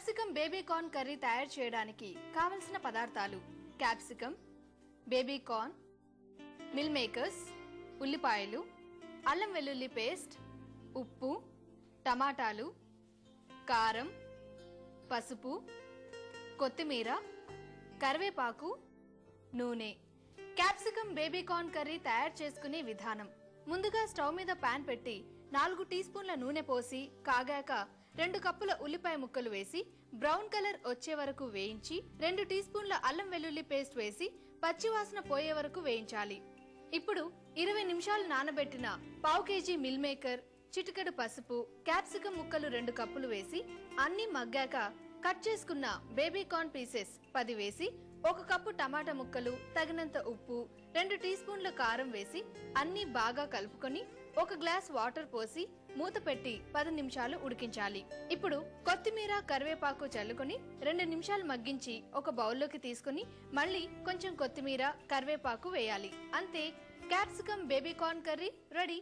Capsicum baby corn curry తయారు చేయడానికి కావలసిన పదార్థాలు capsicum, baby corn, mill makers, ఉల్లిపాయలు, అల్లం వెల్లుల్లి పేస్ట్, ఉప్పు, టమాటాలు, కారం, పసుపు, కొత్తిమీర, కరివేపాకు, నూనె. క్యాప్సికమ్ బేబీ కార్న్ కర్రీ తయారు చేసుకునే విధానం: ముందుగా స్టవ్ మీద పాన్ పెట్టి 4 టీ స్పూన్ల నూనె పోసి కాగాక 2 కప్పుల ఉల్లిపాయ ముక్కలు వేసి బ్రౌన్ కలర్ వచ్చే వరకు వేయించి 2 టీ స్పూన్ల అల్లం వెల్లుల్లి పేస్ట్ వేసి పచ్చివాసన పోయే వరకు వేయించాలి. ఇప్పుడు 20 నిమిషాలు నానబెట్టిన పావు కేజీ మిల్ మేకర్, చిటికెడు పసుపు, క్యాప్సికమ్ ముక్కలు 2 కప్పులు వేసి అన్ని మగ్గాక కట్ చేసుకున్న బేబీ కార్న్ పీసెస్ 10 వేసి 1 కప్పు టమాటా ముక్కలు, తగినంత ఉప్పు, 2 టీ స్పూన్ల కారం వేసి అన్ని బాగా కలుపుకొని 1 గ్లాస్ వాటర్ పోసి మూత పెట్టి 10 నిమిషాలు ఉడికించాలి. ఇప్పుడు కొత్తిమీర, కరివేపాకు చల్లుకొని 2 నిమిషాలు మగ్గించి ఒక బౌల్లోకి తీసుకుని మళ్ళీ కొంచెం కొత్తిమీర, కరివేపాకు వేయాలి. అంతే, capsicum baby corn curry ready.